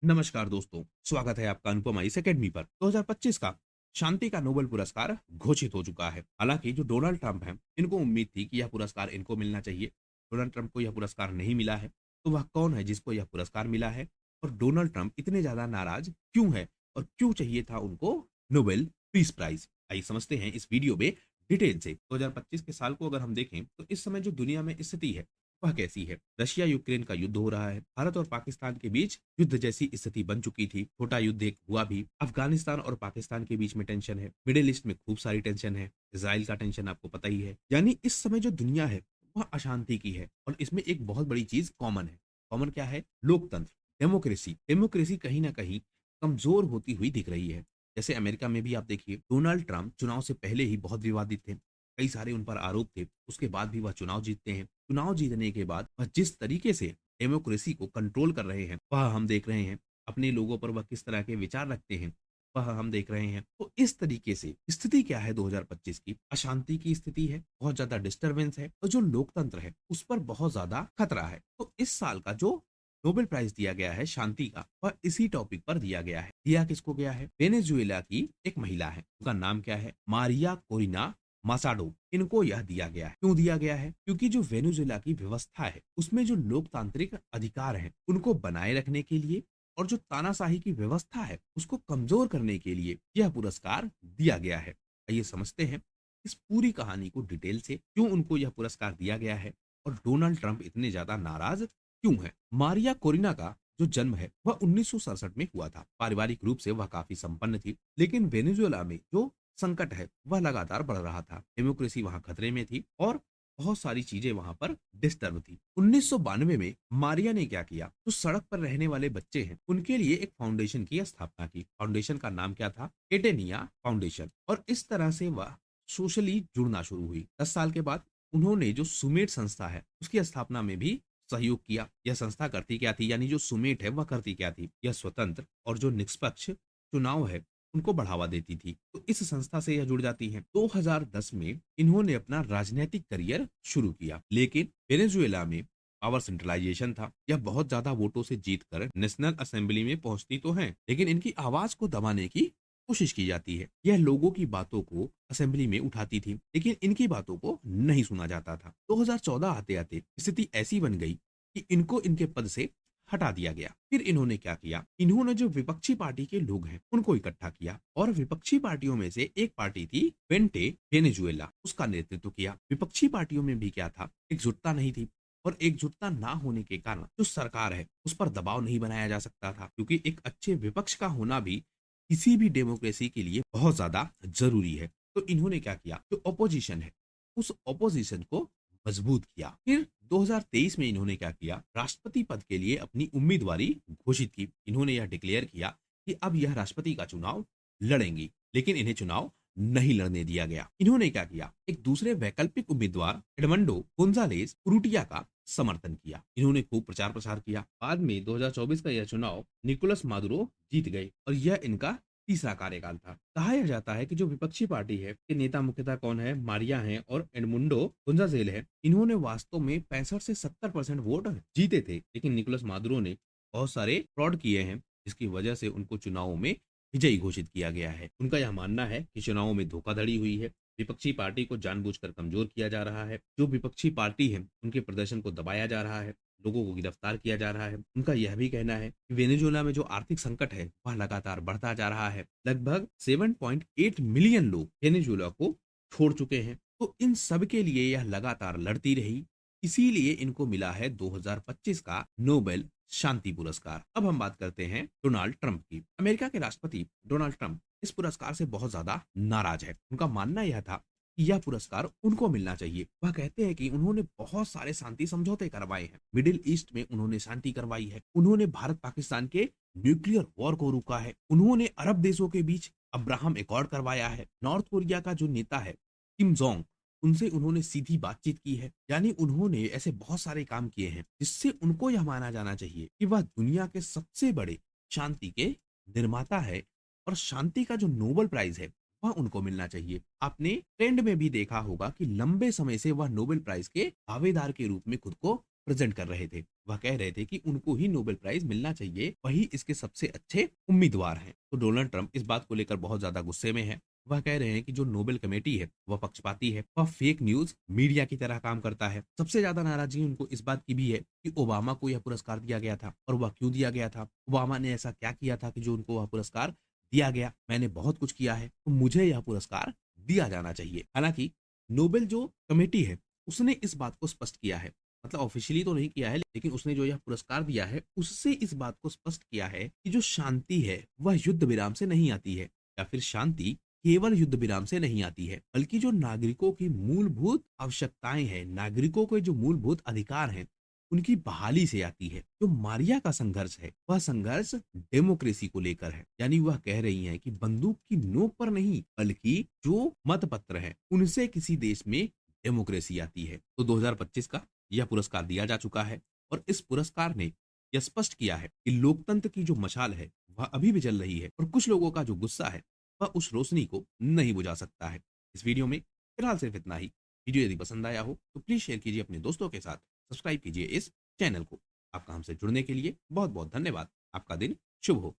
नमस्कार दोस्तों, स्वागत है आपका अनुपमा इस एकेडमी पर। 2025 का शांति का नोबेल पुरस्कार घोषित हो चुका है। हालांकि जो डोनाल्ड ट्रंप हैं, इनको उम्मीद थी कि यह पुरस्कार इनको मिलना चाहिए। डोनाल्ड ट्रंप को यह पुरस्कार नहीं मिला है, तो वह कौन है जिसको यह पुरस्कार मिला है और डोनाल्ड ट्रंप इतने ज्यादा नाराज क्यों है और क्यों चाहिए था उनको नोबेल पीस प्राइज। आइए समझते हैं इस वीडियो में डिटेल से। 2025 के साल को अगर हम देखें तो इस समय जो दुनिया में स्थिति है वह कैसी है। रशिया यूक्रेन का युद्ध हो रहा है। भारत और पाकिस्तान के बीच युद्ध जैसी स्थिति बन चुकी थी। छोटा युद्ध एक हुआ भी। अफगानिस्तान और पाकिस्तान के बीच में टेंशन है। मिडिल ईस्ट में खूब सारी टेंशन है। इसराइल का टेंशन आपको पता ही है। यानी इस समय जो दुनिया है वह अशांति की है और इसमें एक बहुत बड़ी चीज कॉमन है। कॉमन क्या है? लोकतंत्र, डेमोक्रेसी। डेमोक्रेसी कहीं ना कहीं कमजोर होती हुई दिख रही है। जैसे अमेरिका में भी आप देखिए, डोनाल्ड ट्रंप चुनाव से पहले ही बहुत विवादित थे। कई सारे उन पर आरोप थे। उसके बाद भी वह चुनाव जीतते हैं। चुनाव जीतने के बाद वह जिस तरीके से डेमोक्रेसी को कंट्रोल कर रहे हैं वह हम देख रहे हैं। अपने लोगों पर वह किस तरह के विचार रखते हैं वह हम देख रहे हैं। तो इस तरीके से स्थिति क्या है? 2025 की अशांति की स्थिति है, बहुत ज्यादा डिस्टरबेंस है और जो लोकतंत्र है उस पर बहुत ज्यादा खतरा है। तो इस साल का जो नोबेल प्राइज दिया गया है शांति का, वह इसी टॉपिक पर दिया गया है। दिया किसको गया है? वेनेजुएला की एक महिला है, उनका नाम क्या है? Maria Corina Machado. इनको यह दिया गया है। क्यों दिया गया है? क्योंकि जो वेनेजुएला की व्यवस्था है उसमें जो लोकतांत्रिक अधिकार हैं उनको बनाए रखने के लिए और जो तानाशाही की व्यवस्था है उसको कमजोर करने के लिए यह पुरस्कार दिया गया है। आइए समझते हैं इस पूरी कहानी को डिटेल से, क्यों उनको यह पुरस्कार दिया गया है और डोनाल्ड ट्रंप इतने ज्यादा नाराज क्यों है। मारिया कोरिना का जो जन्म है वह 1967 में हुआ था। पारिवारिक रूप से वह काफी संपन्न थी, लेकिन वेनेजुएला में जो संकट है वह लगातार बढ़ रहा था। डेमोक्रेसी वहां खतरे में थी और बहुत सारी चीजें वहां पर डिस्टर्ब थी। 1992 में मारिया ने क्या किया? जो सड़क पर रहने वाले बच्चे हैं उनके लिए एक फाउंडेशन की स्थापना की। फाउंडेशन का नाम क्या था? एटेनिया फाउंडेशन। और इस तरह से वह सोशली जुड़ना शुरू हुई। 10 साल के बाद उन्होंने जो सुमेट संस्था है उसकी स्थापना में भी सहयोग किया। यह संस्था करती क्या थी? यानी जो सुमेट है वह करती क्या थी? यह स्वतंत्र और जो निष्पक्ष चुनाव है उनको बढ़ावा देती थी। तो इस संस्था से यह जुड़ जाती है। 2010 में इन्होंने अपना राजनीतिक करियर शुरू किया, लेकिन वेनेजुएला में पावर सेंट्रलाइजेशन था। यह बहुत ज्यादा वोटों से जीतकर नेशनल असेंबली में पहुंचती तो है, लेकिन इनकी आवाज को दबाने की कोशिश की जाती है। यह लोगों की बातों को असेंबली में उठाती थी, लेकिन इनकी बातों को नहीं सुना जाता था। 2014 आते आते स्थिति ऐसी बन गई कि इनको इनके पद से हटा दिया गया। फिर इन्होंने क्या किया? इन्होंने जो विपक्षी पार्टी के लोग हैं उनको इकट्ठा किया और विपक्षी पार्टियों में से एक पार्टी थी वेंटे वेनेजुएला, उसका नेतृत्व किया। विपक्षी पार्टियों में भी क्या था? एकजुटता नहीं थी और एकजुटता ना होने के कारण जो सरकार है उस पर दबाव नहीं बनाया जा सकता था, क्योंकि एक अच्छे विपक्ष का होना भी किसी भी डेमोक्रेसी के लिए बहुत ज्यादा जरूरी है। तो इन्होंने क्या किया? जो ऑपोजिशन है उस ऑपोजिशन को मजबूत किया। फिर 2023 में इन्होंने क्या किया? राष्ट्रपति पद के लिए अपनी उम्मीदवारी घोषित की। इन्होंने यह डिक्लेयर किया कि अब यह राष्ट्रपति का चुनाव लड़ेंगी, लेकिन इन्हें चुनाव नहीं लड़ने दिया गया। इन्होंने क्या किया? एक दूसरे वैकल्पिक उम्मीदवार एडमंडो गोंजालेस उरुटिया का समर्थन किया। इन्होंने खूब प्रचार प्रसार किया। बाद में 2024 का यह चुनाव निकोलस मादुरो जीत गए और यह इनका तीसरा कार्यकाल था। कहा यह जाता है कि जो विपक्षी पार्टी है के नेता मुख्यतः कौन है? मारिया हैं और एडमुंडो गोंजालेस है। इन्होंने वास्तव में 65 से 70% वोट जीते थे, लेकिन निकोलस मादुरो ने बहुत सारे फ्रॉड किए हैं, जिसकी वजह से उनको चुनावों में विजयी घोषित किया गया है। उनका यह मानना है कि चुनावों में धोखाधड़ी हुई है। विपक्षी पार्टी को जानबूझकर कमजोर किया जा रहा है। जो विपक्षी पार्टी है उनके प्रदर्शन को दबाया जा रहा है, लोगों को गिरफ्तार किया जा रहा है। उनका यह भी कहना है कि वेनेजुएला में जो आर्थिक संकट है वह लगातार बढ़ता जा रहा है। लगभग 7.8 मिलियन लोग वेनेजुएला को छोड़ चुके हैं। तो इन सब के लिए यह लगातार लड़ती रही, इसीलिए इनको मिला है 2025 का नोबेल शांति पुरस्कार। अब हम बात करते हैं डोनाल्ड ट्रंप की। अमेरिका के राष्ट्रपति डोनाल्ड ट्रंप इस पुरस्कार से बहुत ज्यादा नाराज है। उनका मानना यह था कि यह पुरस्कार उनको मिलना चाहिए। वह कहते हैं कि उन्होंने बहुत सारे शांति समझौते करवाए हैं। मिडिल ईस्ट में उन्होंने शांति करवाई है। उन्होंने भारत पाकिस्तान के न्यूक्लियर वॉर को रोका है। उन्होंने अरब देशों के बीच अब्राहम एकॉर्ड करवाया है। नॉर्थ कोरिया का जो नेता है किम जोंग, उनसे उन्होंने सीधी बातचीत की है। यानी उन्होंने ऐसे बहुत सारे काम किए हैं जिससे उनको यह माना जाना चाहिए कि वह दुनिया के सबसे बड़े शांति के निर्माता है और शांति का जो नोबेल प्राइज है वह उनको मिलना चाहिए। आपने ट्रेंड में भी देखा होगा कि लंबे समय से वह नोबेल प्राइज के दावेदार के रूप में खुद को प्रेजेंट कर रहे थे। वह कह रहे थे कि उनको ही नोबेल प्राइज मिलना चाहिए, वही इसके सबसे अच्छे उम्मीदवार हैं। तो डोनाल्ड ट्रंप इस बात को लेकर बहुत ज्यादा गुस्से में है। वह कह रहे हैं कि जो नोबेल कमेटी है वह पक्षपाती है, वह फेक न्यूज मीडिया की तरह काम करता है। सबसे ज्यादा नाराजगी उनको इस बात की भी है कि ओबामा को यह पुरस्कार दिया गया था, और वह क्यों दिया गया था, ओबामा ने ऐसा क्या किया था कि जो उनको वह पुरस्कार दिया गया। मैंने बहुत कुछ किया है, तो मुझे यह पुरस्कार दिया जाना चाहिए। हालांकि नोबेल जो कमेटी है उसने इस बात को स्पष्ट किया है, मतलब ऑफिशियली तो नहीं किया है, लेकिन उसने जो यह पुरस्कार दिया है उससे इस बात को स्पष्ट किया है कि जो शांति है वह युद्ध विराम से नहीं आती है, या फिर शांति केवल युद्ध विराम से नहीं आती है, बल्कि जो नागरिकों की मूलभूत आवश्यकताएं हैं, नागरिकों के जो मूलभूत अधिकार हैं, उनकी बहाली से आती है। जो मारिया का संघर्ष है वह संघर्ष डेमोक्रेसी को लेकर है, यानी वह कह रही हैं कि बंदूक की नोक पर नहीं, बल्कि जो मतपत्र हैं उनसे किसी देश में डेमोक्रेसी आती है। तो 2025 का यह पुरस्कार दिया जा चुका है, और इस पुरस्कार ने यह स्पष्ट किया है कि लोकतंत्र की जो मशाल है वह अभी भी जल रही है, और कुछ लोगों का जो गुस्सा है वह उस रोशनी को नहीं बुझा सकता है। इस वीडियो में फिलहाल सिर्फ इतना ही। वीडियो यदि पसंद आया हो तो प्लीज शेयर कीजिए अपने दोस्तों के साथ, सब्सक्राइब कीजिए इस चैनल को। आपका हमसे जुड़ने के लिए बहुत बहुत धन्यवाद। आपका दिन शुभ हो।